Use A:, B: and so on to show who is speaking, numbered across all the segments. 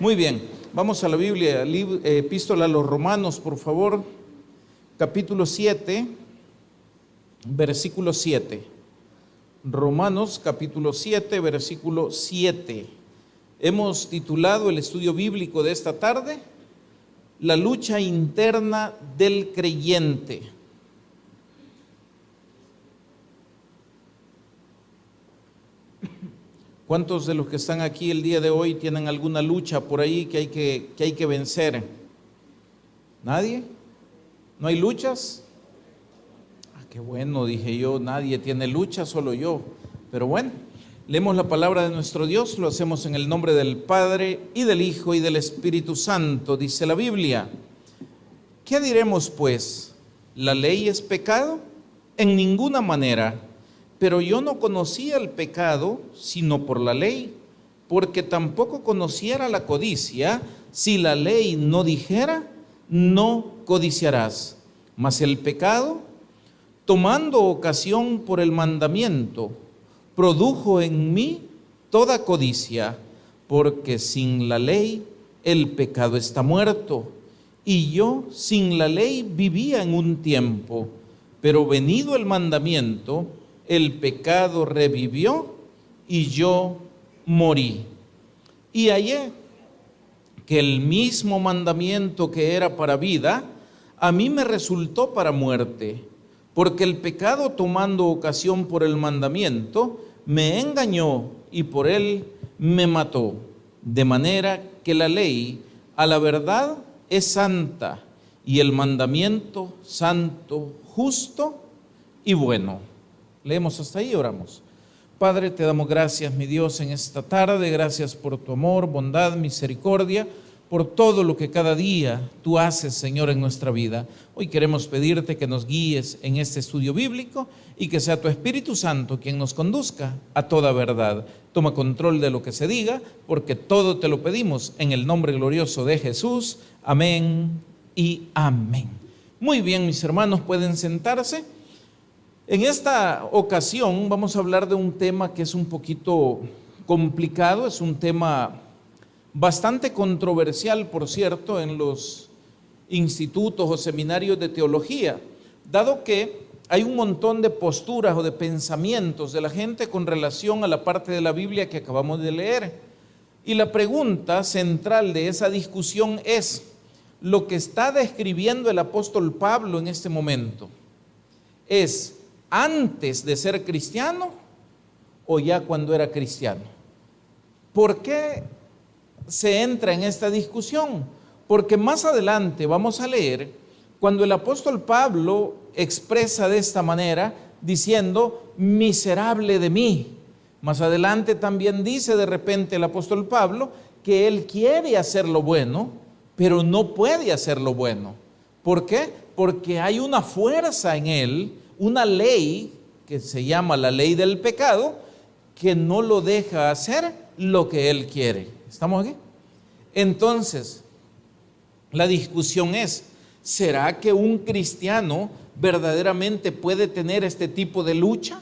A: Muy bien, vamos a la Biblia, epístola a los Romanos, por favor, capítulo 7, versículo 7. Romanos, capítulo 7, versículo 7. Hemos titulado el estudio bíblico de esta tarde, La lucha interna del creyente. ¿Cuántos de los que están aquí el día de hoy tienen alguna lucha por ahí que hay que vencer? ¿Nadie? ¿No hay luchas? Qué bueno, dije yo, nadie tiene lucha, solo yo. Pero bueno, leemos la palabra de nuestro Dios, lo hacemos en el nombre del Padre, y del Hijo, y del Espíritu Santo. Dice la Biblia: ¿qué diremos pues? ¿La ley es pecado? En ninguna manera. Pero yo no conocía el pecado sino por la ley, porque tampoco conociera la codicia si la ley no dijera, no codiciarás. Mas el pecado, tomando ocasión por el mandamiento, produjo en mí toda codicia, porque sin la ley el pecado está muerto. Y yo sin la ley vivía en un tiempo, pero venido el mandamiento, el pecado revivió y yo morí. Y hallé que el mismo mandamiento que era para vida, a mí me resultó para muerte, porque el pecado, tomando ocasión por el mandamiento, me engañó y por él me mató. De manera que la ley, a la verdad, es santa, y el mandamiento santo, justo y bueno. Leemos hasta ahí y oramos. Padre, te damos gracias, mi Dios, en esta tarde. Gracias por tu amor, bondad, misericordia, por todo lo que cada día tú haces, Señor, en nuestra vida. Hoy queremos pedirte que nos guíes en este estudio bíblico y que sea tu Espíritu Santo quien nos conduzca a toda verdad. Toma control de lo que se diga, porque todo te lo pedimos en el nombre glorioso de Jesús. Amén y amén. Muy bien, mis hermanos, pueden sentarse. En esta ocasión vamos a hablar de un tema que es un poquito complicado, es un tema bastante controversial, por cierto, en los institutos o seminarios de teología, dado que hay un montón de posturas o de pensamientos de la gente con relación a la parte de la Biblia que acabamos de leer. Y la pregunta central de esa discusión es: lo que está describiendo el apóstol Pablo en este momento, ¿es antes de ser cristiano o ya cuando era cristiano? ¿Por qué se entra en esta discusión? Porque más adelante vamos a leer cuando el apóstol Pablo expresa de esta manera, diciendo: miserable de mí. Más adelante también dice de repente el apóstol Pablo que él quiere hacer lo bueno, pero no puede hacer lo bueno. ¿Por qué? Porque hay una fuerza en él, una ley que se llama la ley del pecado, que no lo deja hacer lo que él quiere. ¿Estamos aquí? Entonces, la discusión es: ¿será que un cristiano verdaderamente puede tener este tipo de lucha?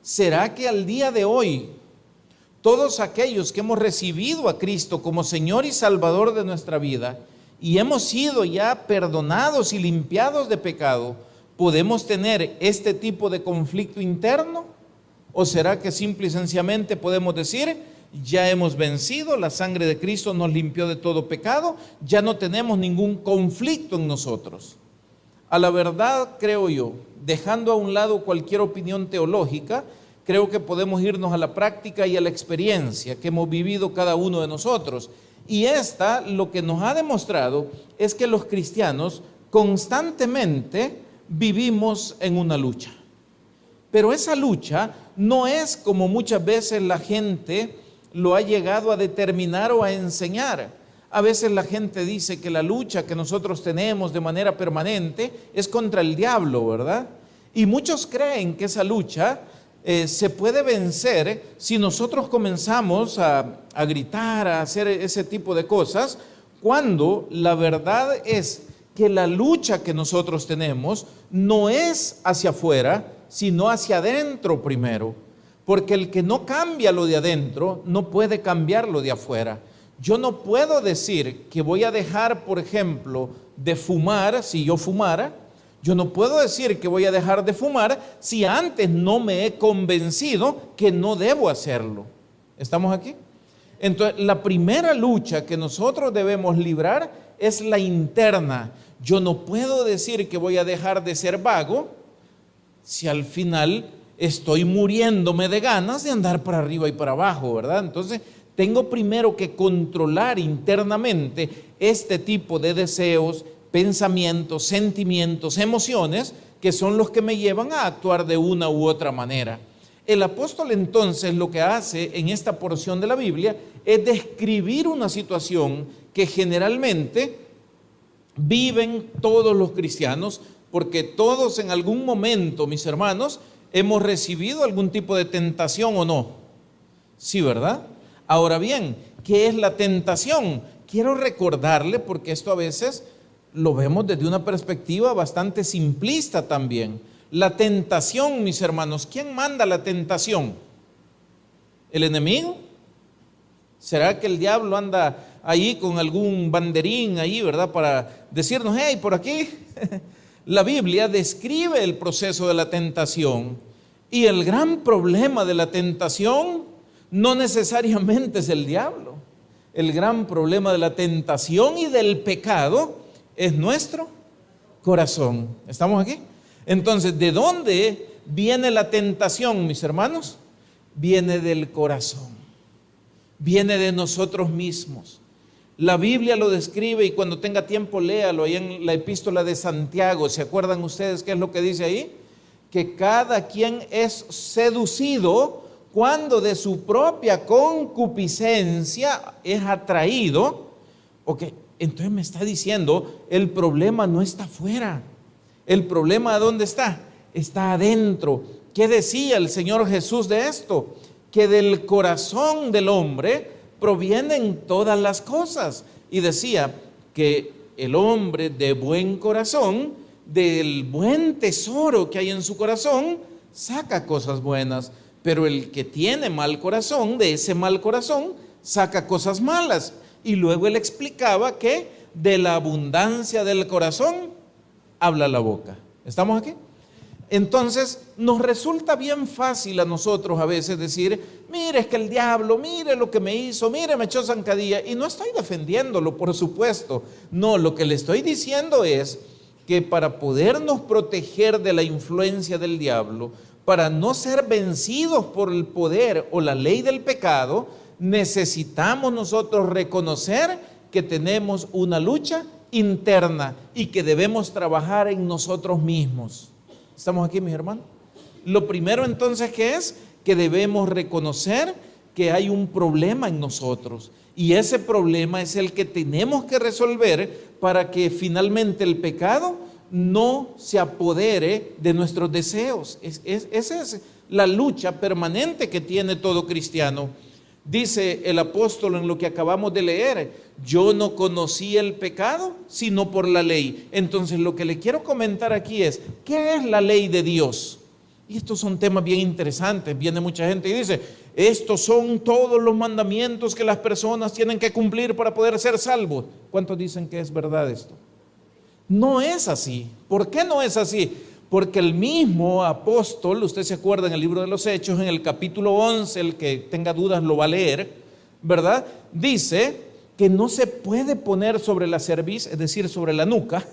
A: ¿Será que al día de hoy todos aquellos que hemos recibido a Cristo como Señor y Salvador de nuestra vida y hemos sido ya perdonados y limpiados de pecado, podemos tener este tipo de conflicto interno? ¿O será que simple y sencillamente podemos decir: ya hemos vencido, la sangre de Cristo nos limpió de todo pecado, ya no tenemos ningún conflicto en nosotros? A la verdad, creo yo, dejando a un lado cualquier opinión teológica, creo que podemos irnos a la práctica y a la experiencia que hemos vivido cada uno de nosotros. Y esta, lo que nos ha demostrado es que los cristianos constantemente vivimos en una lucha. Pero esa lucha no es como muchas veces la gente lo ha llegado a determinar o a enseñar. A veces la gente dice que la lucha que nosotros tenemos de manera permanente es contra el diablo, ¿verdad? Y muchos creen que esa lucha se puede vencer si nosotros comenzamos a gritar, a hacer ese tipo de cosas, cuando la verdad es que la lucha que nosotros tenemos no es hacia afuera, sino hacia adentro primero. Porque el que no cambia lo de adentro no puede cambiar lo de afuera. Yo no puedo decir que voy a dejar, por ejemplo, de fumar si yo fumara. Yo no puedo decir que voy a dejar de fumar si antes no me he convencido que no debo hacerlo. ¿Estamos aquí? Entonces, la primera lucha que nosotros debemos librar es la interna. Yo no puedo decir que voy a dejar de ser vago si al final estoy muriéndome de ganas de andar para arriba y para abajo, ¿verdad? Entonces, tengo primero que controlar internamente este tipo de deseos, pensamientos, sentimientos, emociones, que son los que me llevan a actuar de una u otra manera. El apóstol entonces lo que hace en esta porción de la Biblia es describir una situación que generalmente viven todos los cristianos, porque todos en algún momento, mis hermanos, hemos recibido algún tipo de tentación o no. Sí, ¿verdad? Ahora bien, ¿qué es la tentación? Quiero recordarle, porque esto a veces lo vemos desde una perspectiva bastante simplista también. La tentación, mis hermanos, ¿quién manda la tentación? ¿El enemigo? ¿Será que el diablo anda ahí con algún banderín ahí, verdad, para decirnos, hey, por aquí? La Biblia describe el proceso de la tentación, y el gran problema de la tentación no necesariamente es el diablo. El gran problema de la tentación y del pecado es nuestro corazón. ¿Estamos aquí? Entonces, ¿de dónde viene la tentación, mis hermanos? Viene del corazón, viene de nosotros mismos. La Biblia lo describe, y cuando tenga tiempo léalo ahí en la epístola de Santiago. ¿Se acuerdan ustedes qué es lo que dice ahí? Que cada quien es seducido cuando de su propia concupiscencia es atraído. Ok, entonces me está diciendo, el problema no está afuera. El problema, ¿dónde está? Está adentro. ¿Qué decía el Señor Jesús de esto? Que del corazón del hombre provienen todas las cosas. Y decía que el hombre de buen corazón, del buen tesoro que hay en su corazón, saca cosas buenas. Pero el que tiene mal corazón, de ese mal corazón, saca cosas malas. Y luego él explicaba que de la abundancia del corazón habla la boca. ¿Estamos aquí? Entonces, nos resulta bien fácil a nosotros a veces decir, mire, es que el diablo, mire lo que me hizo, mire, me echó zancadilla. Y no estoy defendiéndolo, por supuesto. No, lo que le estoy diciendo es que para podernos proteger de la influencia del diablo, para no ser vencidos por el poder o la ley del pecado, necesitamos nosotros reconocer que tenemos una lucha interna y que debemos trabajar en nosotros mismos. ¿Estamos aquí, mis hermanos? Lo primero entonces que es que debemos reconocer que hay un problema en nosotros, y ese problema es el que tenemos que resolver para que finalmente el pecado no se apodere de nuestros deseos. Esa es la lucha permanente que tiene todo cristiano. Dice el apóstol en lo que acabamos de leer, yo no conocí el pecado sino por la ley. Entonces lo que le quiero comentar aquí es, ¿qué es la ley de Dios? Y estos son temas bien interesantes. Viene mucha gente y dice, estos son todos los mandamientos que las personas tienen que cumplir para poder ser salvos. ¿Cuántos dicen que es verdad esto? No es así. ¿Por qué no es así? Porque el mismo apóstol, usted se acuerda en el libro de los Hechos, en el capítulo 11, el que tenga dudas lo va a leer, ¿verdad? Dice que no se puede poner sobre la cerviz, es decir, sobre la nuca,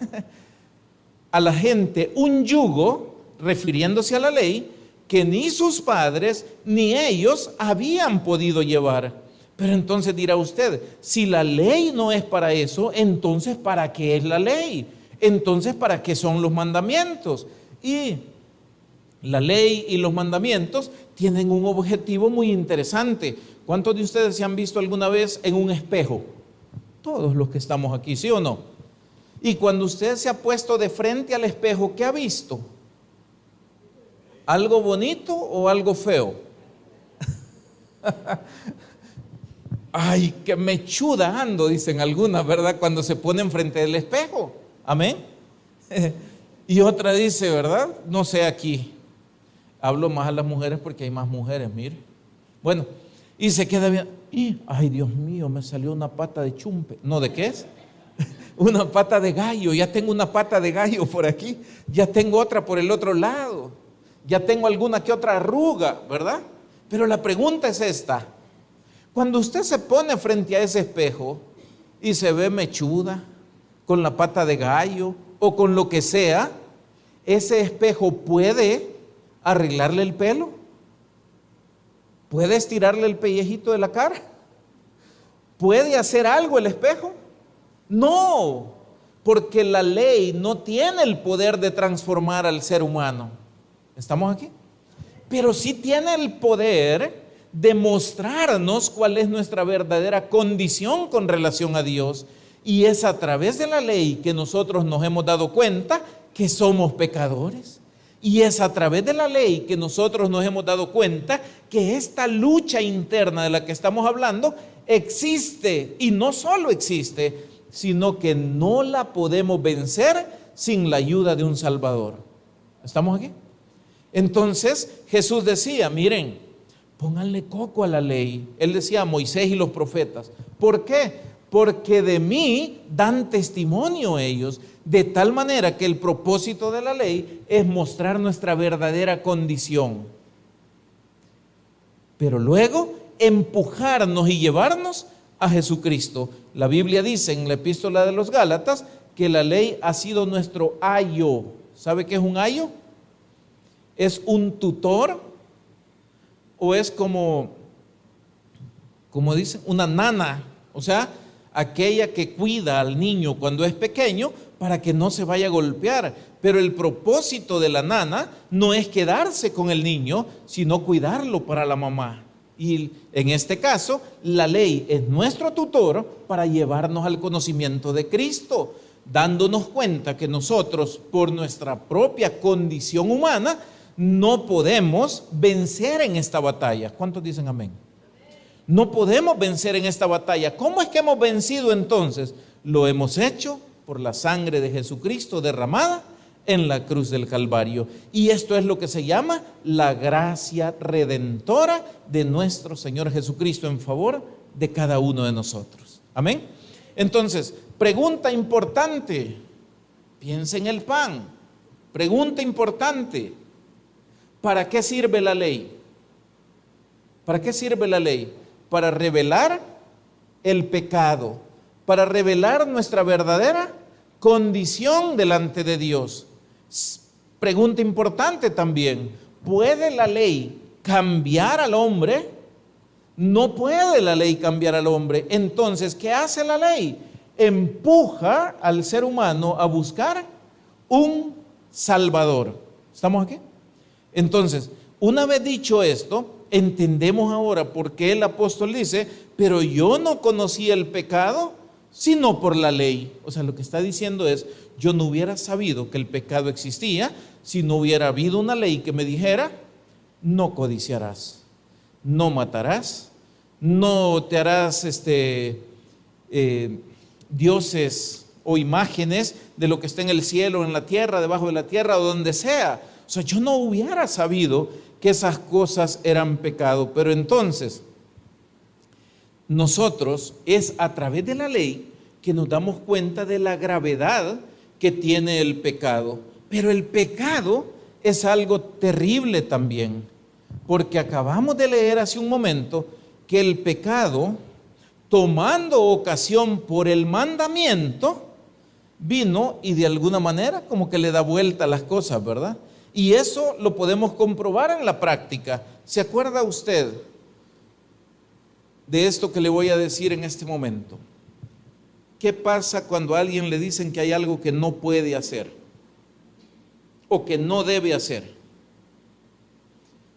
A: a la gente un yugo, refiriéndose a la ley, que ni sus padres ni ellos habían podido llevar. Pero entonces dirá usted, si la ley no es para eso, entonces ¿para qué es la ley? Entonces ¿para qué son los mandamientos? Y la ley y los mandamientos tienen un objetivo muy interesante. ¿Cuántos de ustedes se han visto alguna vez en un espejo? Todos los que estamos aquí, ¿sí o no? Y cuando usted se ha puesto de frente al espejo, ¿qué ha visto? ¿Algo bonito o algo feo? Ay, qué mechuda ando, dicen algunas, ¿verdad? Cuando se ponen frente al espejo. Amén. Y otra dice, ¿verdad? No sé aquí. Hablo más a las mujeres porque hay más mujeres, mire. Bueno, y se queda bien. Ay, Dios mío, me salió una pata de chumpe. No, ¿de qué es? Una pata de gallo. Ya tengo una pata de gallo por aquí. Ya tengo otra por el otro lado. Ya tengo alguna que otra arruga, ¿verdad? Pero la pregunta es esta. Cuando usted se pone frente a ese espejo y se ve mechuda, con la pata de gallo o con lo que sea, ¿ese espejo puede arreglarle el pelo? ¿Puede estirarle el pellejito de la cara? ¿Puede hacer algo el espejo? No, porque la ley no tiene el poder de transformar al ser humano. ¿Estamos aquí? Pero sí tiene el poder de mostrarnos cuál es nuestra verdadera condición con relación a Dios. Y es a través de la ley que nosotros nos hemos dado cuenta que somos pecadores. Y es a través de la ley que nosotros nos hemos dado cuenta que esta lucha interna de la que estamos hablando existe, y no solo existe, sino que no la podemos vencer sin la ayuda de un Salvador. ¿Estamos aquí? Entonces Jesús decía, miren, pónganle coco a la ley. Él decía a Moisés y los profetas. ¿Por qué? Porque de mí dan testimonio ellos, de tal manera que el propósito de la ley es mostrar nuestra verdadera condición. Pero luego empujarnos y llevarnos a Jesucristo. La Biblia dice en la epístola de los Gálatas que la ley ha sido nuestro ayo. ¿Sabe qué es un ayo? ¿Es un tutor? ¿O es como dicen, una nana? O sea, aquella que cuida al niño cuando es pequeño para que no se vaya a golpear. Pero el propósito de la nana no es quedarse con el niño, sino cuidarlo para la mamá. Y en este caso, la ley es nuestro tutor para llevarnos al conocimiento de Cristo, dándonos cuenta que nosotros, por nuestra propia condición humana, no podemos vencer en esta batalla. ¿Cuántos dicen amén? No podemos vencer en esta batalla. ¿Cómo es que hemos vencido entonces? Lo hemos hecho por la sangre de Jesucristo derramada en la cruz del Calvario. Y esto es lo que se llama la gracia redentora de nuestro Señor Jesucristo en favor de cada uno de nosotros. Amén. Entonces, pregunta importante. Piensa en el pan. Pregunta importante. ¿Para qué sirve la ley? ¿Para qué sirve la ley? Para revelar el pecado, para revelar nuestra verdadera condición delante de Dios. Pregunta importante también, ¿puede la ley cambiar al hombre? No puede la ley cambiar al hombre. Entonces, ¿qué hace la ley? Empuja al ser humano a buscar un Salvador. ¿Estamos aquí? Entonces, una vez dicho esto, entendemos ahora por qué el apóstol dice, pero yo no conocí el pecado sino por la ley. O sea, lo que está diciendo es, yo no hubiera sabido que el pecado existía si no hubiera habido una ley que me dijera, no codiciarás, no matarás, no te harás dioses o imágenes de lo que está en el cielo, en la tierra, debajo de la tierra o donde sea. O sea, yo no hubiera sabido que esas cosas eran pecado. Pero entonces, nosotros es a través de la ley que nos damos cuenta de la gravedad que tiene el pecado. Pero el pecado es algo terrible también, porque acabamos de leer hace un momento que el pecado, tomando ocasión por el mandamiento, vino y de alguna manera como que le da vuelta a las cosas, ¿verdad? Y eso lo podemos comprobar en la práctica. ¿Se acuerda usted de esto que le voy a decir en este momento? ¿Qué pasa cuando a alguien le dicen que hay algo que no puede hacer o que no debe hacer?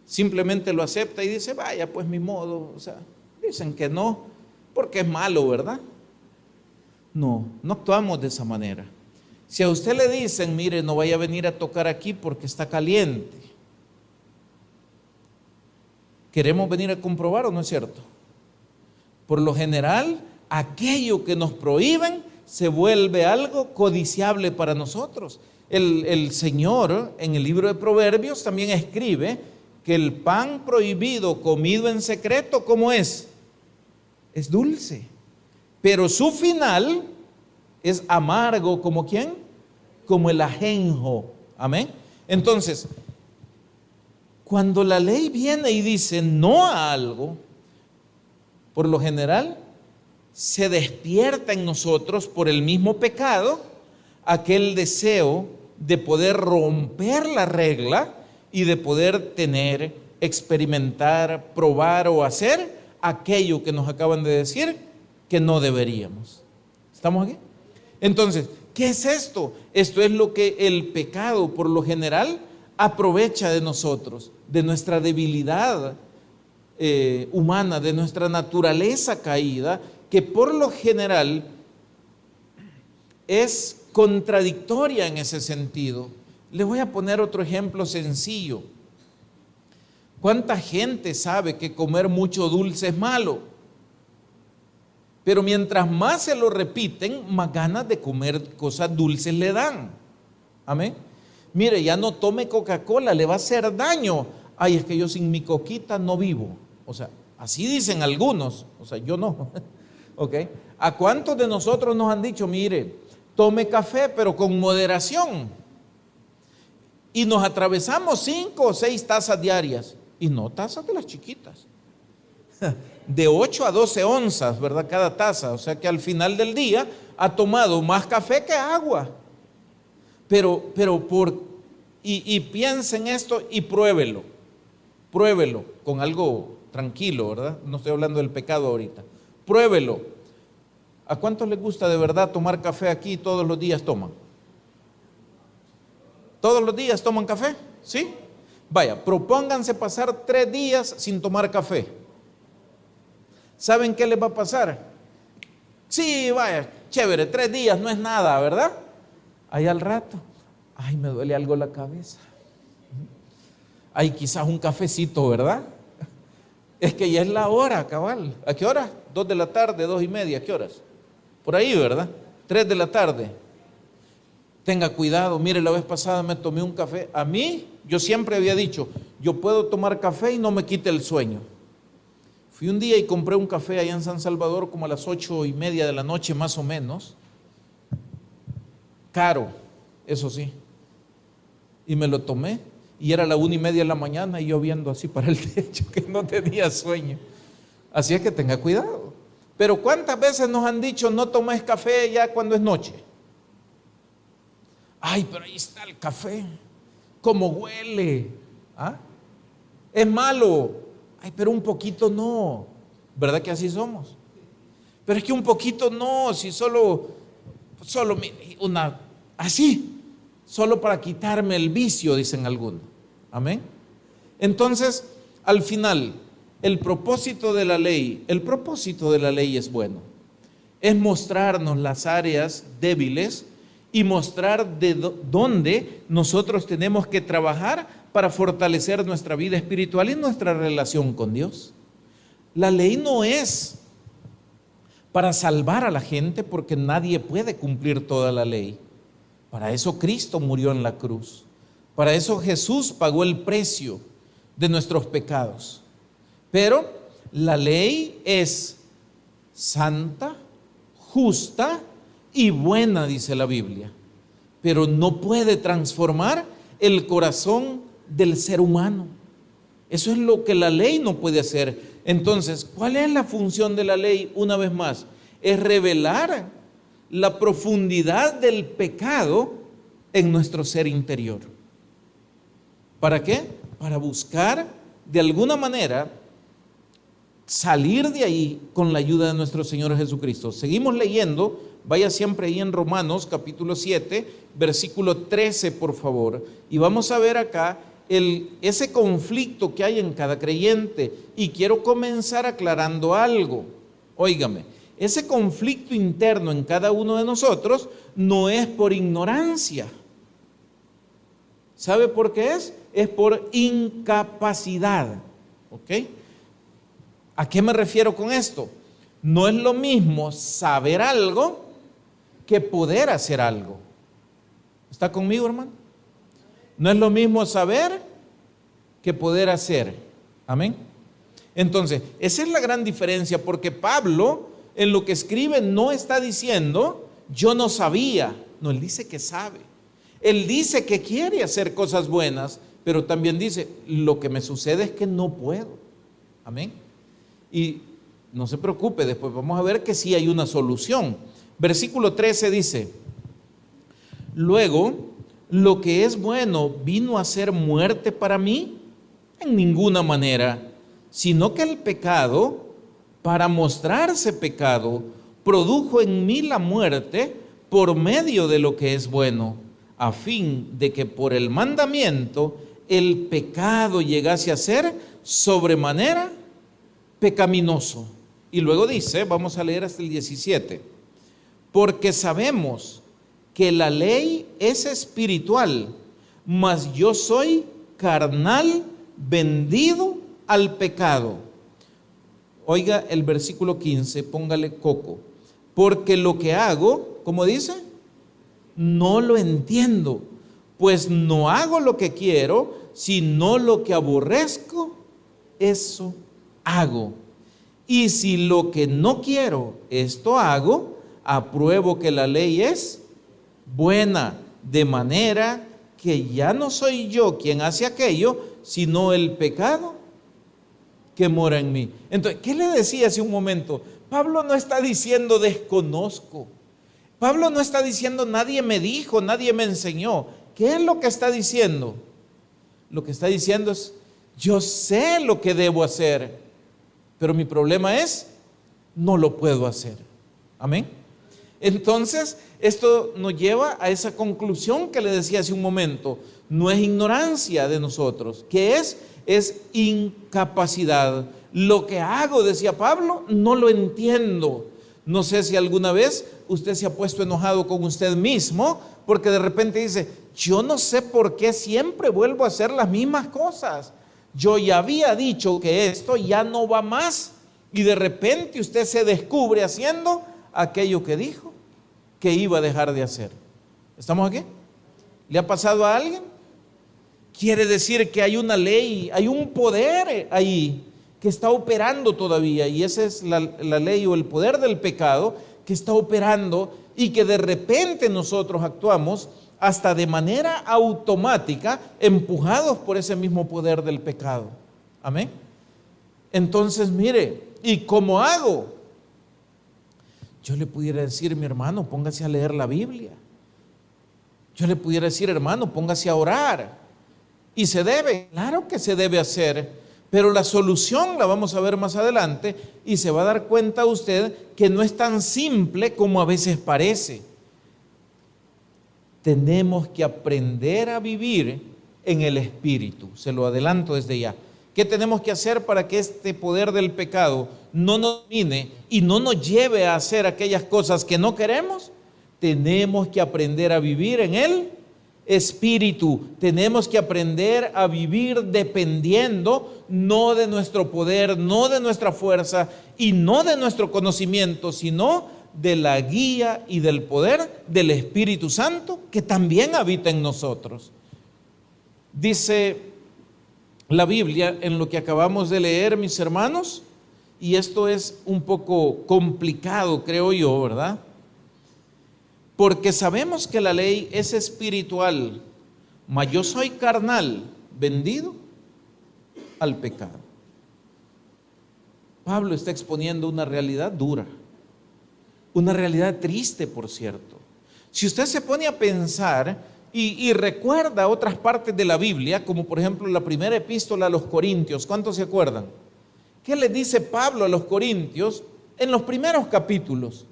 A: Simplemente lo acepta y dice, vaya, pues mi modo. O sea, dicen que no, porque es malo, ¿verdad? No, no actuamos de esa manera. Si a usted le dicen, mire, no vaya a venir a tocar aquí porque está caliente, ¿queremos venir a comprobar o no es cierto? Por lo general, aquello que nos prohíben se vuelve algo codiciable para nosotros. El Señor en el libro de Proverbios también escribe que el pan prohibido comido en secreto, ¿cómo es? es dulce, pero su final es amargo. ¿Como quién? Como el ajenjo. Amén. Entonces, cuando la ley viene y dice no a algo, por lo general se despierta en nosotros por el mismo pecado aquel deseo de poder romper la regla y de poder tener, experimentar, probar o hacer aquello que nos acaban de decir que no deberíamos. ¿Estamos aquí? Entonces, ¿qué es esto? Esto es lo que el pecado por lo general aprovecha de nosotros, de nuestra debilidad humana, de nuestra naturaleza caída, que por lo general es contradictoria en ese sentido. Les voy a poner otro ejemplo sencillo. ¿Cuánta gente sabe que comer mucho dulce es malo? Pero mientras más se lo repiten, más ganas de comer cosas dulces le dan. Amén. Mire, ya no tome Coca-Cola, le va a hacer daño. Ay, es que yo sin mi coquita no vivo. O sea, así dicen algunos. O sea, yo no. ¿Ok? ¿A cuántos de nosotros nos han dicho, mire, tome café, pero con moderación? Y nos atravesamos 5 o 6 tazas diarias. Y no tazas de las chiquitas. De 8 a 12 onzas, ¿verdad? Cada taza. O sea que al final del día ha tomado más café que agua. Pero piensen esto y pruébelo. Pruébelo con algo tranquilo, ¿verdad? No estoy hablando del pecado ahorita. Pruébelo. ¿A cuántos les gusta de verdad tomar café aquí? Todos los días toman. ¿Todos los días toman café? ¿Sí? Vaya, propónganse pasar 3 días sin tomar café. ¿Saben qué les va a pasar? Sí, vaya, chévere, 3 días no es nada, ¿verdad? Ahí al rato, ay, me duele algo la cabeza. Ay, quizás un cafecito, ¿verdad? Es que ya es la hora, cabal. ¿A qué hora? 2 de la tarde, 2:30, ¿a qué horas? Por ahí, ¿verdad? 3 de la tarde. Tenga cuidado, mire, la vez pasada me tomé un café. A mí, yo siempre había dicho, yo puedo tomar café y no me quite el sueño. Fui un día y compré un café allá en San Salvador como a las 8:30 de la noche más o menos. Caro, eso sí. Y me lo tomé y era la 1:30 de la mañana y yo viendo así para el techo que no tenía sueño. Así es que tenga cuidado. Pero ¿cuántas veces nos han dicho no tomes café ya cuando es noche? Ay, pero ahí está el café. ¿Cómo huele? ¿Ah? Es malo. Ay, pero un poquito no. ¿Verdad que así somos? Pero es que un poquito no, si solo una, así, solo para quitarme el vicio, dicen algunos. Amén. Entonces, al final, el propósito de la ley es bueno. Es mostrarnos las áreas débiles y mostrar de dónde nosotros tenemos que trabajar para fortalecer nuestra vida espiritual y nuestra relación con Dios. La ley no es para salvar a la gente, porque nadie puede cumplir toda la ley. Para eso Cristo murió en la cruz. Para eso Jesús pagó el precio de nuestros pecados. Pero la ley es santa, justa y buena, dice la Biblia. Pero no puede transformar el corazón del ser humano. Eso es lo que la ley no puede hacer. Entonces, ¿cuál es la función de la ley? Una vez más, es revelar la profundidad del pecado en nuestro ser interior. ¿Para qué? Para buscar de alguna manera salir de ahí con la ayuda de nuestro Señor Jesucristo. Seguimos leyendo, vaya siempre ahí en Romanos capítulo 7, versículo 13, por favor. Y vamos a ver acá ese conflicto que hay en cada creyente. Y quiero comenzar aclarando algo. Óigame, ese conflicto interno en cada uno de nosotros no es por ignorancia. ¿Sabe por qué es? Es por incapacidad. ¿Ok? ¿A qué me refiero con esto? No es lo mismo saber algo que poder hacer algo. ¿Está conmigo, hermano? No es lo mismo saber que poder hacer. Amén. Entonces, esa es la gran diferencia, porque Pablo en lo que escribe no está diciendo, yo no sabía. No, él dice que sabe. Él dice que quiere hacer cosas buenas, pero también dice, lo que me sucede es que no puedo. Amén. Y no se preocupe, después vamos a ver que sí hay una solución. Versículo 13 dice, luego, lo que es bueno vino a ser muerte para mí, en ninguna manera, sino que el pecado, para mostrarse pecado, produjo en mí la muerte por medio de lo que es bueno, a fin de que por el mandamiento el pecado llegase a ser sobremanera pecaminoso. Y luego dice, vamos a leer hasta el 17, porque sabemos que la ley es espiritual, mas yo soy carnal, vendido al pecado. Oiga el versículo 15, póngale coco. Porque lo que hago, ¿cómo dice? No lo entiendo, pues no hago lo que quiero, sino lo que aborrezco, eso hago. Y si lo que no quiero, esto hago, apruebo que la ley es buena, de manera que ya no soy yo quien hace aquello, sino el pecado que mora en mí. Entonces, ¿qué le decía hace un momento? Pablo no está diciendo desconozco. Pablo no está diciendo nadie me dijo, nadie me enseñó. ¿Qué es lo que está diciendo? Lo que está diciendo es, yo sé lo que debo hacer, pero mi problema es, no lo puedo hacer. Amén. Entonces, esto nos lleva a esa conclusión que le decía hace un momento. No es ignorancia de nosotros. ¿Qué es? Es incapacidad. Lo que hago, decía Pablo, no lo entiendo. No sé si alguna vez usted se ha puesto enojado con usted mismo porque de repente dice, yo no sé por qué siempre vuelvo a hacer las mismas cosas. Yo ya había dicho que esto ya no va más y de repente usted se descubre haciendo aquello que dijo que iba a dejar de hacer. ¿Estamos aquí? ¿Le ha pasado a alguien? Quiere decir que hay una ley, hay un poder ahí que está operando todavía, y esa es la ley o el poder del pecado que está operando y que de repente nosotros actuamos hasta de manera automática, empujados por ese mismo poder del pecado. Amén. Entonces, mire, ¿y cómo hago? Yo le pudiera decir, mi hermano, póngase a leer la Biblia. Yo le pudiera decir, hermano, póngase a orar. Y se debe, claro que se debe hacer, pero la solución la vamos a ver más adelante y se va a dar cuenta usted que no es tan simple como a veces parece. Tenemos que aprender a vivir en el Espíritu, se lo adelanto desde ya. ¿Qué tenemos que hacer para que este poder del pecado no nos domine y no nos lleve a hacer aquellas cosas que no queremos? Tenemos que aprender a vivir en el Espíritu. Tenemos que aprender a vivir dependiendo no de nuestro poder, no de nuestra fuerza y no de nuestro conocimiento, sino de la guía y del poder del Espíritu Santo que también habita en nosotros. Dice la Biblia en lo que acabamos de leer, mis hermanos, y esto es un poco complicado, creo yo, ¿verdad? Porque sabemos que la ley es espiritual, mas yo soy carnal, vendido al pecado. Pablo está exponiendo una realidad dura, una realidad triste, por cierto. Si usted se pone a pensar y recuerda otras partes de la Biblia, como por ejemplo la primera epístola a los Corintios, ¿cuántos se acuerdan? ¿Qué le dice Pablo a los Corintios en los primeros capítulos?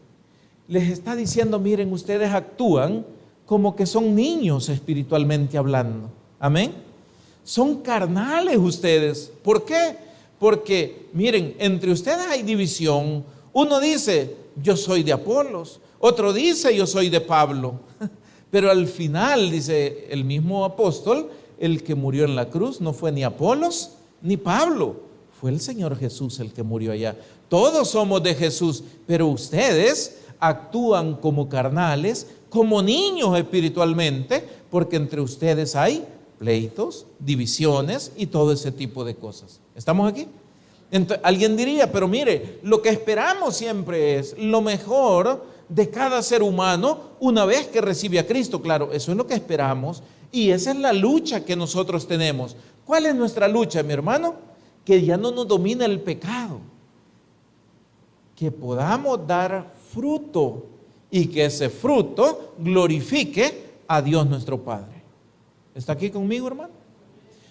A: Les está diciendo, miren, ustedes actúan como que son niños espiritualmente hablando. Amén. Son carnales ustedes. ¿Por qué? Porque, miren, entre ustedes hay división. Uno dice, yo soy de Apolos. Otro dice, yo soy de Pablo. Pero al final, dice el mismo apóstol, el que murió en la cruz no fue ni Apolos ni Pablo. Fue el Señor Jesús el que murió allá. Todos somos de Jesús, pero ustedes actúan como carnales, como niños espiritualmente, porque entre ustedes hay pleitos, divisiones y todo ese tipo de cosas. ¿Estamos aquí? Entonces, alguien diría, pero mire, lo que esperamos siempre es lo mejor de cada ser humano una vez que recibe a Cristo. Claro, eso es lo que esperamos y esa es la lucha que nosotros tenemos. ¿Cuál es nuestra lucha, mi hermano? Que ya no nos domina el pecado, que podamos dar fruto y que ese fruto glorifique a Dios nuestro Padre. ¿Está aquí conmigo, hermano?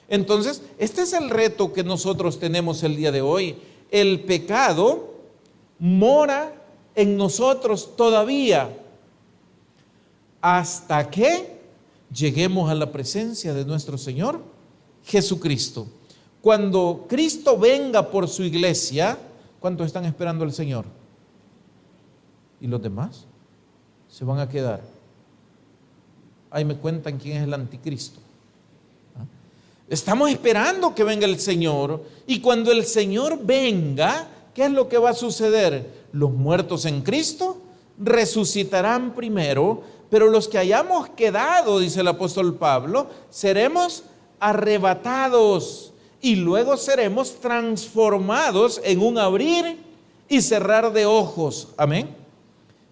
A: Entonces, este es el reto que nosotros tenemos el día de hoy. El pecado mora en nosotros todavía hasta que lleguemos a la presencia de nuestro Señor Jesucristo. Cuando Cristo venga por su iglesia, ¿cuántos están esperando al Señor? ¿Y los demás? Se van a quedar. Ahí me cuentan quién es el anticristo. Estamos esperando que venga el Señor y cuando el Señor venga, ¿qué es lo que va a suceder? Los muertos en Cristo resucitarán primero, pero los que hayamos quedado, dice el apóstol Pablo, seremos arrebatados y luego seremos transformados en un abrir y cerrar de ojos. Amén.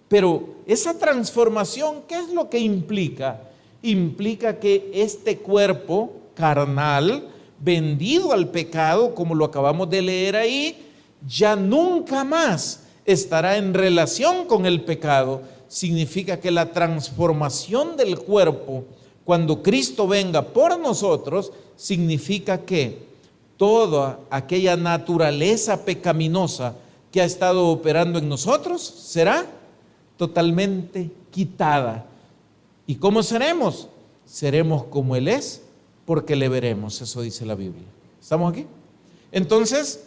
A: Pero esa transformación, ¿qué es lo que implica? Implica que este cuerpo carnal, vendido al pecado, como lo acabamos de leer ahí, ya nunca más estará en relación con el pecado. Significa que la transformación del cuerpo, cuando Cristo venga por nosotros, significa que toda aquella naturaleza pecaminosa que ha estado operando en nosotros será totalmente quitada. ¿Y cómo seremos? Seremos como Él es, porque le veremos, eso dice la Biblia. ¿Estamos aquí? Entonces,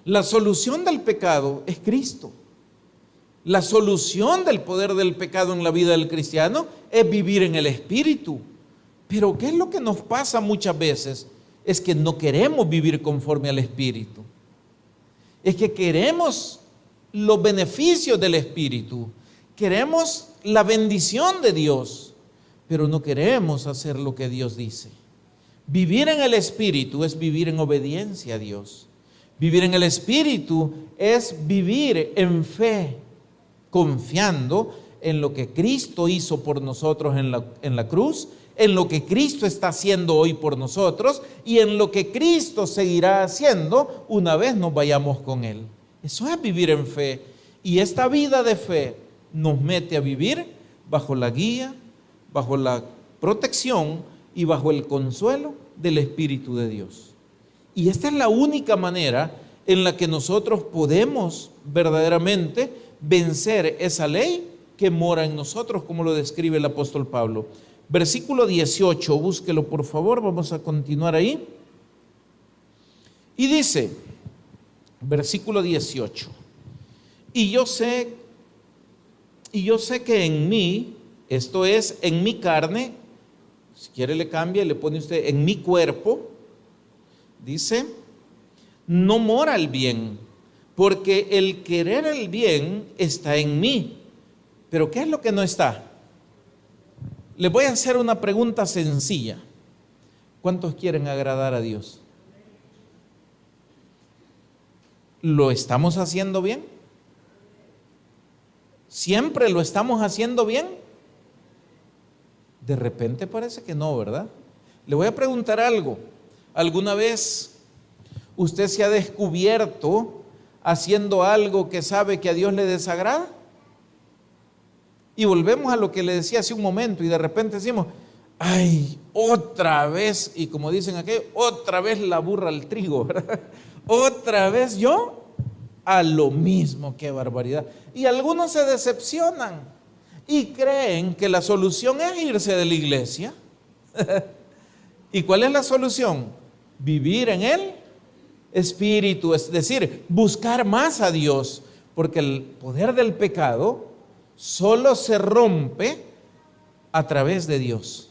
A: la solución del pecado es Cristo. La solución del poder del pecado en la vida del cristiano es vivir en el Espíritu. Pero ¿qué es lo que nos pasa muchas veces? Es que no queremos vivir conforme al Espíritu. Es que queremos los beneficios del Espíritu. Queremos la bendición de Dios, pero no queremos hacer lo que Dios dice. Vivir en el Espíritu es vivir en obediencia a Dios. Vivir en el Espíritu es vivir en fe, confiando en lo que Cristo hizo por nosotros en la cruz, en lo que Cristo está haciendo hoy por nosotros y en lo que Cristo seguirá haciendo una vez nos vayamos con Él. Eso es vivir en fe. Y esta vida de fe nos mete a vivir bajo la guía, bajo la protección y bajo el consuelo del Espíritu de Dios. Y esta es la única manera en la que nosotros podemos verdaderamente vencer esa ley que mora en nosotros, como lo describe el apóstol Pablo. Versículo 18, búsquelo por favor, vamos a continuar ahí. Y dice, versículo 18, y yo sé que en mí, esto es, en mi carne, si quiere le cambia y le pone usted en mi cuerpo, dice, no mora el bien, porque el querer el bien está en mí. Pero ¿qué es lo que no está? Les voy a hacer una pregunta sencilla. ¿Cuántos quieren agradar a Dios? ¿Lo estamos haciendo bien? ¿Siempre lo estamos haciendo bien? De repente parece que no, ¿verdad? Le voy a preguntar algo. ¿Alguna vez usted se ha descubierto haciendo algo que sabe que a Dios le desagrada? Y volvemos a lo que le decía hace un momento y de repente decimos, ay, otra vez, y como dicen aquí, otra vez la burra al trigo, ¿verdad? Otra vez yo a lo mismo, qué barbaridad. Y algunos se decepcionan y creen que la solución es irse de la iglesia. ¿Y cuál es la solución? Vivir en el Espíritu, es decir, buscar más a Dios, porque el poder del pecado solo se rompe a través de Dios.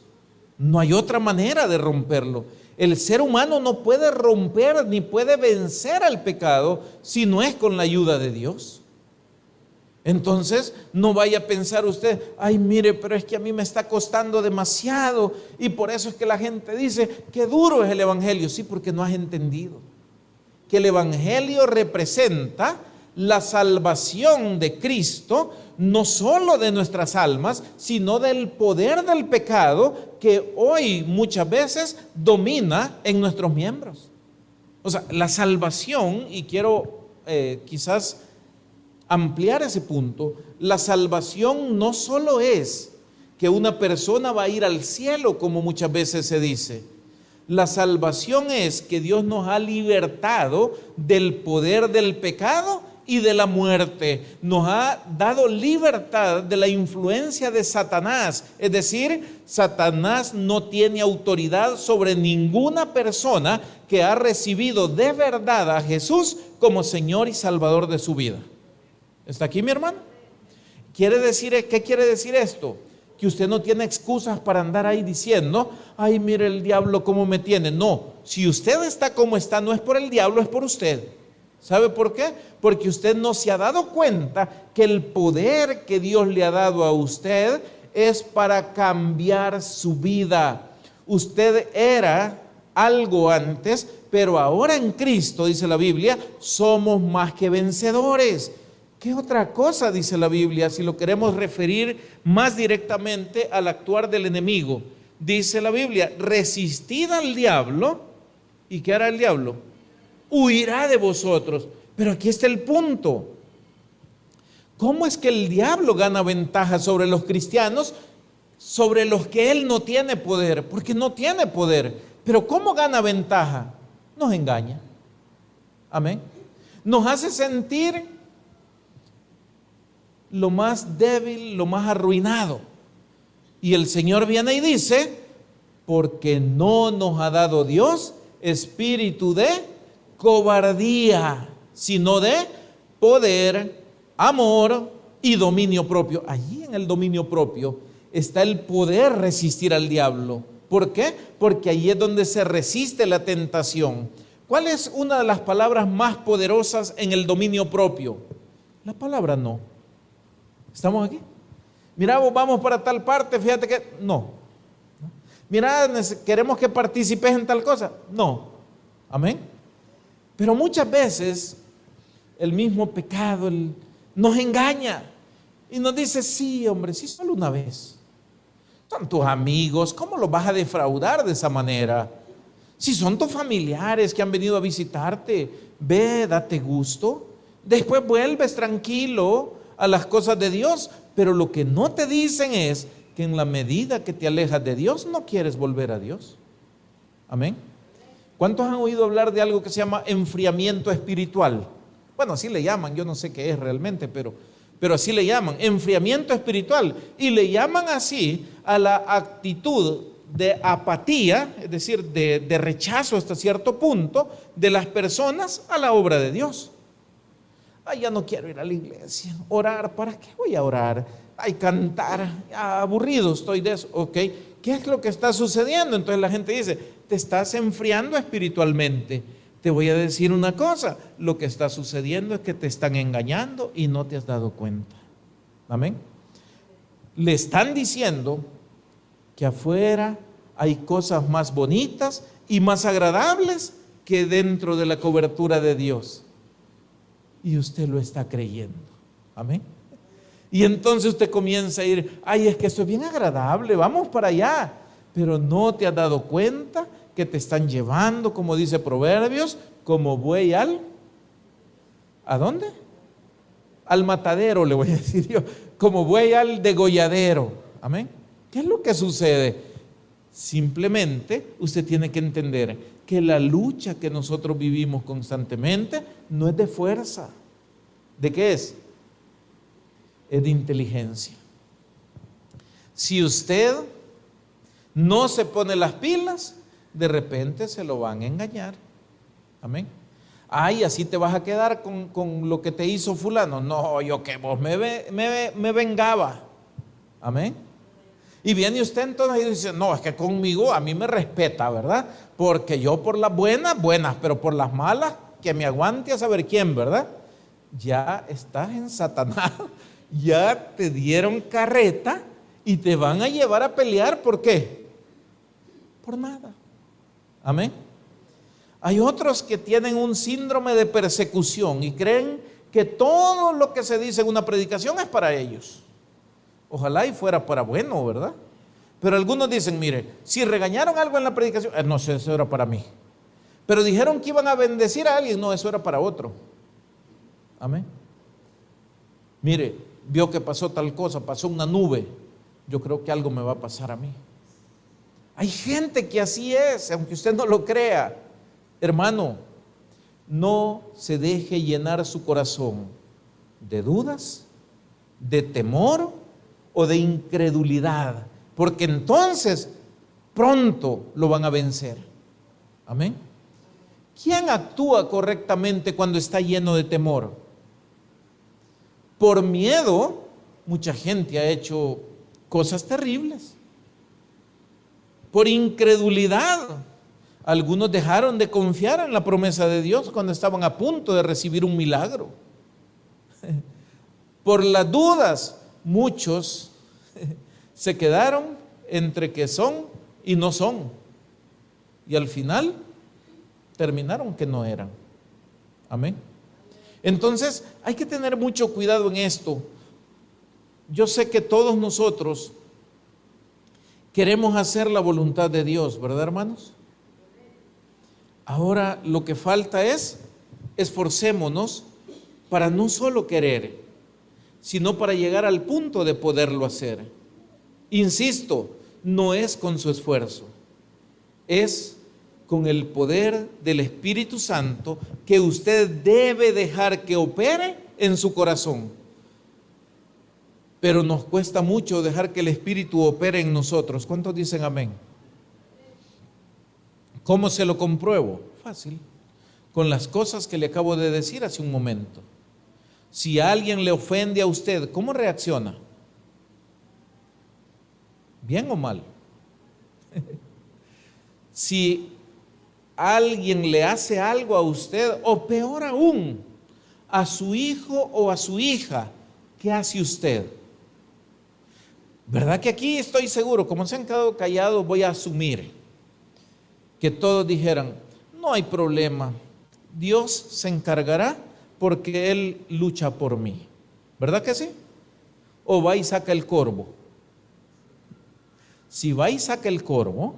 A: No hay otra manera de romperlo. El ser humano no puede romper ni puede vencer al pecado si no es con la ayuda de Dios. Entonces, no vaya a pensar usted, ay, mire, pero es que a mí me está costando demasiado y por eso es que la gente dice que duro es el evangelio. Sí, porque no has entendido que el Evangelio representa la salvación de Cristo, no solo de nuestras almas, sino del poder del pecado que hoy muchas veces domina en nuestros miembros. O sea, la salvación, y quiero quizás ampliar ese punto, la salvación no solo es que una persona va a ir al cielo, como muchas veces se dice. La salvación es que Dios nos ha libertado del poder del pecado y de la muerte. Nos ha dado libertad de la influencia de Satanás. Es decir, Satanás no tiene autoridad sobre ninguna persona que ha recibido de verdad a Jesús como Señor y Salvador de su vida. ¿Está aquí, mi hermano? ¿Qué quiere decir esto? Que usted no tiene excusas para andar ahí diciendo, ay, mire el diablo cómo me tiene. No, si usted está como está, no es por el diablo, es por usted. ¿Sabe por qué? Porque usted no se ha dado cuenta que el poder que Dios le ha dado a usted es para cambiar su vida. Usted era algo antes, pero ahora en Cristo, dice la Biblia, somos más que vencedores. ¿Qué otra cosa dice la Biblia si lo queremos referir más directamente al actuar del enemigo? Dice la Biblia, resistid al diablo. ¿Y qué hará el diablo? Huirá de vosotros. Pero aquí está el punto. ¿Cómo es que el diablo gana ventaja sobre los cristianos, sobre los que él no tiene poder? Porque no tiene poder. Pero ¿cómo gana ventaja? Nos engaña. Amén. Nos hace sentir lo más débil, lo más arruinado. Y el Señor viene y dice, porque no nos ha dado Dios espíritu de cobardía, sino de poder, amor y dominio propio. Allí en el dominio propio está el poder resistir al diablo. ¿Por qué? Porque ahí es donde se resiste la tentación. ¿Cuál es una de las palabras más poderosas en el dominio propio? La palabra no. ¿Estamos aquí? Mira, vos vamos para tal parte, fíjate que no. Mira, queremos que participes en tal cosa. No. Amén. Pero muchas veces el mismo pecado nos engaña y nos dice, sí, hombre, sí, solo una vez. Son tus amigos, ¿cómo los vas a defraudar de esa manera? Si son tus familiares que han venido a visitarte, ve, date gusto. Después vuelves tranquilo a las cosas de Dios, pero lo que no te dicen es que en la medida que te alejas de Dios, no quieres volver a Dios. Amén. ¿Cuántos han oído hablar de algo que se llama enfriamiento espiritual? Bueno, así le llaman, yo no sé qué es realmente, pero así le llaman, enfriamiento espiritual. Y le llaman así a la actitud de apatía, es decir, de rechazo hasta cierto punto de las personas a la obra de Dios. Ay, ya no quiero ir a la iglesia, orar, ¿para qué voy a orar? Ay, cantar, aburrido estoy de eso, ok. ¿Qué es lo que está sucediendo? Entonces la gente dice, te estás enfriando espiritualmente. Te voy a decir una cosa, lo que está sucediendo es que te están engañando y no te has dado cuenta. Amén. Le están diciendo que afuera hay cosas más bonitas y más agradables que dentro de la cobertura de Dios. Y usted lo está creyendo. Amén. Y entonces usted comienza a ir, ay, es que esto es bien agradable, vamos para allá. Pero no te has dado cuenta que te están llevando, como dice Proverbios, como buey ¿a dónde? Al matadero, le voy a decir yo, como buey al degolladero. Amén. ¿Qué es lo que sucede? Simplemente usted tiene que entender que la lucha que nosotros vivimos constantemente no es de fuerza. ¿De qué es? Es de inteligencia. Si usted no se pone las pilas, de repente se lo van a engañar. Amén. Ay, así te vas a quedar con lo que te hizo fulano. No, yo que vos me vengaba. Amén. Y viene usted entonces y dice, no, es que conmigo a mí me respeta, ¿verdad? Porque yo por las buenas, pero por las malas, que me aguante a saber quién, ¿verdad? Ya estás en Satanás, ya te dieron carreta y te van a llevar a pelear, ¿por qué? Por nada. Amén. Hay otros que tienen un síndrome de persecución y creen que todo lo que se dice en una predicación es para ellos. Ojalá y fuera para bueno, ¿verdad? Pero algunos dicen, mire, si regañaron algo en la predicación, no sé, eso era para mí. Pero dijeron que iban a bendecir a alguien, no, eso era para otro. Amén. Mire, vio que pasó tal cosa, pasó una nube, yo creo que algo me va a pasar a mí. Hay gente que así es, aunque usted no lo crea. Hermano, no se deje llenar su corazón de dudas, de temor o de incredulidad, porque entonces pronto lo van a vencer. Amén. ¿Quién actúa correctamente cuando está lleno de temor? Por miedo, mucha gente ha hecho cosas terribles. Por incredulidad, algunos dejaron de confiar en la promesa de Dios cuando estaban a punto de recibir un milagro. Por las dudas, muchos se quedaron entre que son y no son. Y al final terminaron que no eran. Amén. Entonces hay que tener mucho cuidado en esto. Yo sé que todos nosotros queremos hacer la voluntad de Dios, ¿verdad, hermanos? Ahora lo que falta es esforcémonos para no solo querer, sino para llegar al punto de poderlo hacer. Insisto, no es con su esfuerzo, es con el poder del Espíritu Santo que usted debe dejar que opere en su corazón. Pero nos cuesta mucho dejar que el Espíritu opere en nosotros. ¿Cuántos dicen amén? ¿Cómo se lo compruebo? Fácil. Con las cosas que le acabo de decir hace un momento. Si alguien le ofende a usted, ¿cómo reacciona? ¿Bien o mal? Si alguien le hace algo a usted, o peor aún, a su hijo o a su hija, ¿qué hace usted? ¿Verdad que aquí estoy seguro, como se han quedado callados, voy a asumir que todos dijeran, no hay problema, Dios se encargará porque Él lucha por mí? ¿Verdad que sí? O va y saca el corvo. Si va y saca el corvo,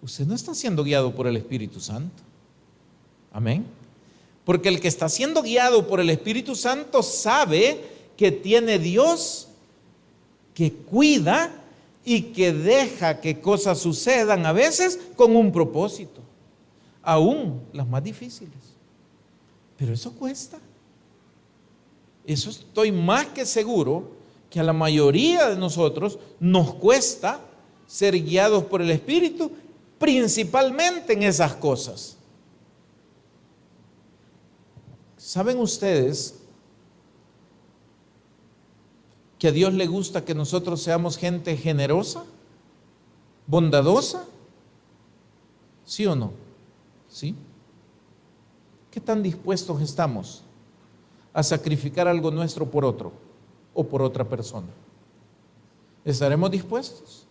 A: usted no está siendo guiado por el Espíritu Santo. Amén. Porque el que está siendo guiado por el Espíritu Santo sabe que tiene Dios que cuida y que deja que cosas sucedan a veces con un propósito, aún las más difíciles. Pero eso cuesta. Eso estoy más que seguro que a la mayoría de nosotros nos cuesta ser guiados por el Espíritu, principalmente en esas cosas. ¿Saben ustedes que a Dios le gusta que nosotros seamos gente generosa, bondadosa? ¿Sí o no? ¿Sí? ¿Qué tan dispuestos estamos a sacrificar algo nuestro por otro o por otra persona? ¿Estaremos dispuestos?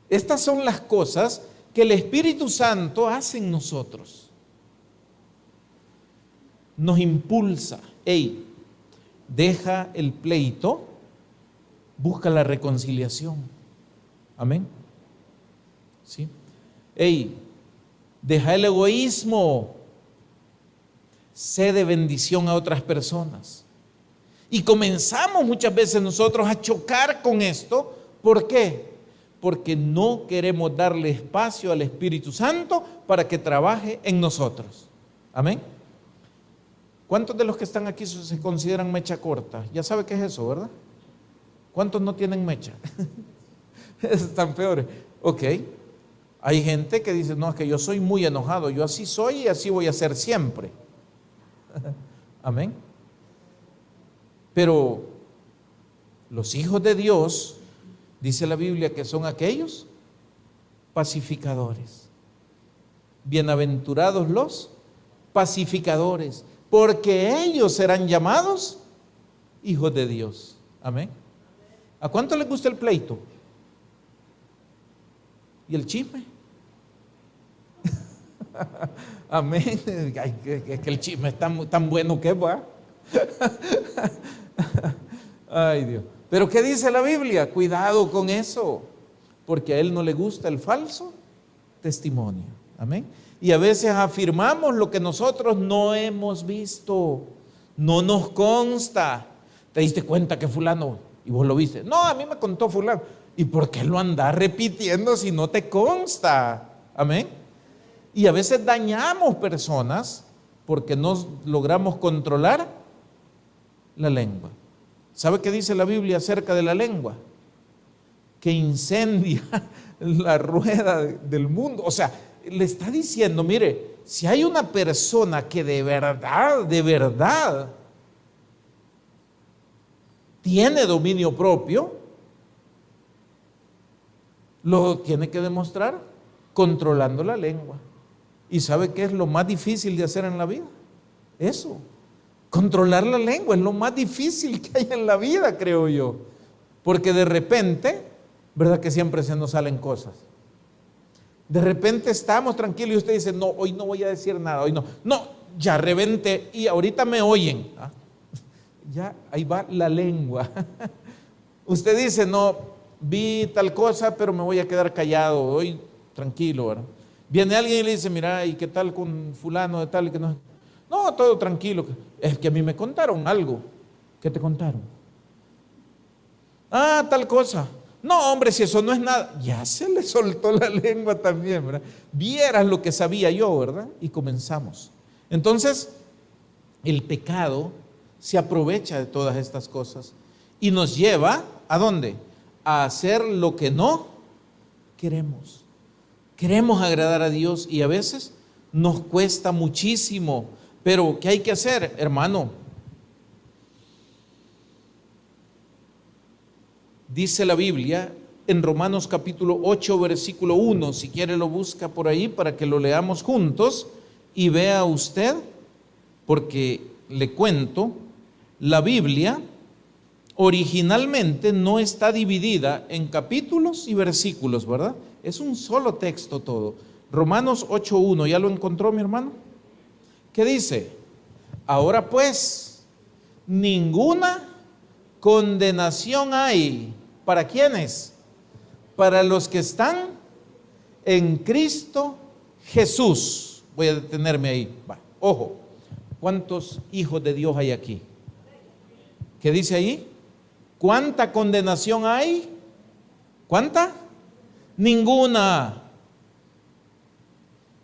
A: Estas son las cosas que el Espíritu Santo hace en nosotros. Nos impulsa. Hey, deja el pleito, busca la reconciliación. Amén. ¿Sí? Hey, deja el egoísmo, sé de bendición a otras personas. Y comenzamos muchas veces nosotros a chocar con esto. ¿Por qué? Porque no queremos darle espacio al Espíritu Santo para que trabaje en nosotros. Amén. ¿Cuántos de los que están aquí se consideran mecha corta? Ya sabe qué es eso, ¿verdad? ¿Cuántos no tienen mecha? Están peores. Ok. Hay gente que dice, no, es que yo soy muy enojado, yo así soy y así voy a ser siempre. Amén. Pero los hijos de Dios, dice la Biblia, que son aquellos pacificadores. Bienaventurados los pacificadores, porque ellos serán llamados hijos de Dios. Amén. ¿A cuánto les gusta el pleito? ¿Y el chisme? Amén. Ay, que el chisme es tan bueno que va. Ay, Dios. Pero ¿qué dice la Biblia? Cuidado con eso, porque a Él no le gusta el falso testimonio. Amén. Y a veces afirmamos lo que nosotros no hemos visto, no nos consta. ¿Te diste cuenta que fulano? Y vos lo viste. No, a mí me contó fulano. ¿Y por qué lo andás repitiendo si no te consta? Amén. Y a veces dañamos personas porque no logramos controlar la lengua. ¿Sabe qué dice la Biblia acerca de la lengua? Que incendia la rueda del mundo. O sea, le está diciendo, mire, si hay una persona que de verdad tiene dominio propio, lo tiene que demostrar controlando la lengua. ¿Y sabe qué es lo más difícil de hacer en la vida? Eso, controlar la lengua es lo más difícil que hay en la vida, creo yo. Porque de repente, ¿verdad que siempre se nos salen cosas? De repente estamos tranquilos y usted dice, no, hoy no voy a decir nada, hoy no. No, ya reventé y ahorita me oyen. ¿Ah? Ya, ahí va la lengua. Usted dice, no, vi tal cosa, pero me voy a quedar callado, hoy tranquilo, ¿verdad? Viene alguien y le dice, mira, ¿y qué tal con fulano de tal? Y que no, todo tranquilo. Es que a mí me contaron algo. ¿Qué te contaron? Ah, tal cosa. No, hombre, si eso no es nada. Ya se le soltó la lengua también, ¿verdad? Vieras lo que sabía yo, ¿verdad? Y comenzamos. Entonces, el pecado se aprovecha de todas estas cosas y nos lleva, ¿a dónde? A hacer lo que no queremos. Queremos agradar a Dios y a veces nos cuesta muchísimo. Pero, ¿qué hay que hacer, hermano? Dice la Biblia en Romanos capítulo 8, versículo 1, si quiere lo busca por ahí para que lo leamos juntos y vea usted, porque le cuento, la Biblia originalmente no está dividida en capítulos y versículos, ¿verdad? Es un solo texto todo. Romanos 8:1, ¿ya lo encontró, mi hermano? ¿Qué dice? Ahora pues, ninguna condenación hay. ¿Para quiénes? Para los que están en Cristo Jesús. Voy a detenerme ahí. Va, ojo, ¿cuántos hijos de Dios hay aquí? ¿Qué dice ahí? ¿Cuánta condenación hay? ¿Cuánta? Ninguna.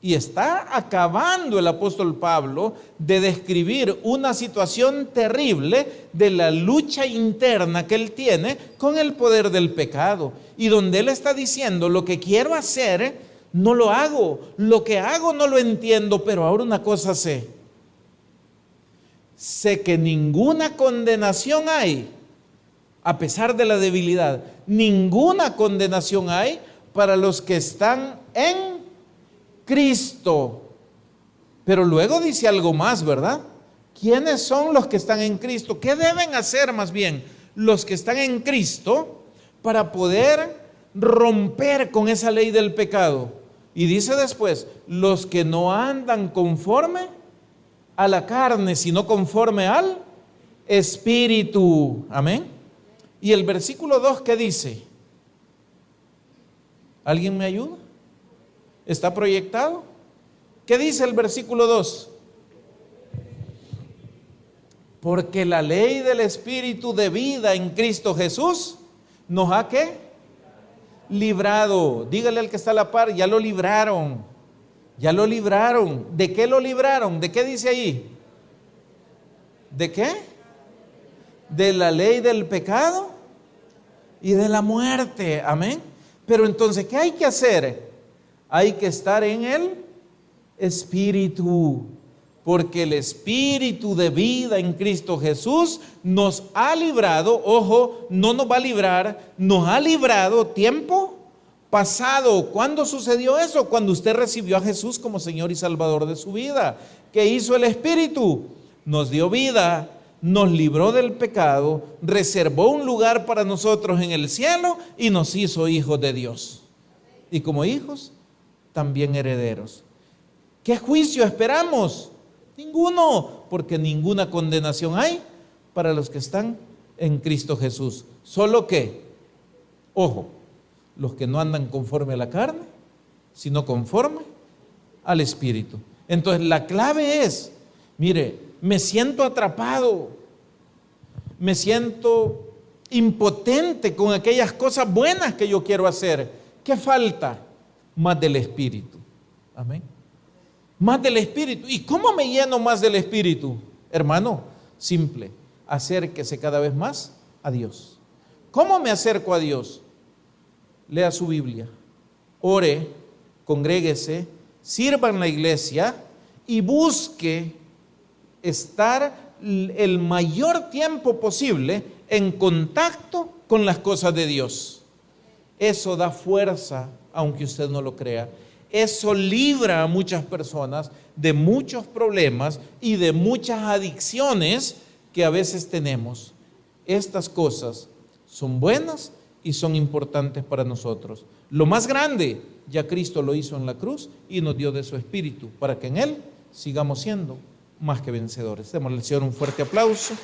A: Y está acabando el apóstol Pablo de describir una situación terrible de la lucha interna que él tiene con el poder del pecado. Y donde él está diciendo, lo que quiero hacer, no lo hago. Lo que hago no lo entiendo, pero ahora una cosa sé. Sé que ninguna condenación hay, a pesar de la debilidad. Ninguna condenación hay para los que están en Cristo. Pero luego dice algo más, ¿verdad? ¿Quiénes son los que están en Cristo? ¿Qué deben hacer más bien los que están en Cristo para poder romper con esa ley del pecado? Y dice después, los que no andan conforme a la carne, sino conforme al Espíritu. Amén. Y el versículo 2, ¿qué dice? ¿Alguien me ayuda? ¿Está proyectado? ¿Qué dice el versículo 2? Porque la ley del Espíritu de vida en Cristo Jesús nos ha ¿qué? Librado. Dígale al que está a la par, ya lo libraron. Ya lo libraron. ¿De qué lo libraron? ¿De qué dice ahí? ¿De qué? De la ley del pecado y de la muerte. Amén. Pero entonces, ¿qué hay que hacer? Hay que estar en el Espíritu, porque el Espíritu de vida en Cristo Jesús nos ha librado, ojo, no nos va a librar, nos ha librado tiempo pasado. ¿Cuándo sucedió eso? Cuando usted recibió a Jesús como Señor y Salvador de su vida. ¿Qué hizo el Espíritu? Nos dio vida, nos libró del pecado, reservó un lugar para nosotros en el cielo y nos hizo hijos de Dios. Y como hijos, también herederos. ¿Qué juicio esperamos? Ninguno, porque ninguna condenación hay para los que están en Cristo Jesús. Solo que, ojo, los que no andan conforme a la carne, sino conforme al Espíritu. Entonces la clave es, mire, me siento atrapado, me siento impotente con aquellas cosas buenas que yo quiero hacer. ¿Qué falta? Más del Espíritu. Amén. Más del Espíritu. ¿Y cómo me lleno más del Espíritu? Hermano, simple, acérquese cada vez más a Dios. ¿Cómo me acerco a Dios? Lea su Biblia, ore, congréguese, sirva en la iglesia y busque estar el mayor tiempo posible en contacto con las cosas de Dios. Eso da fuerza, aunque usted no lo crea. Eso libra a muchas personas de muchos problemas y de muchas adicciones que a veces tenemos. Estas cosas son buenas y son importantes para nosotros. Lo más grande, ya Cristo lo hizo en la cruz y nos dio de su Espíritu para que en Él sigamos siendo más que vencedores. Démosle al Señor un fuerte aplauso.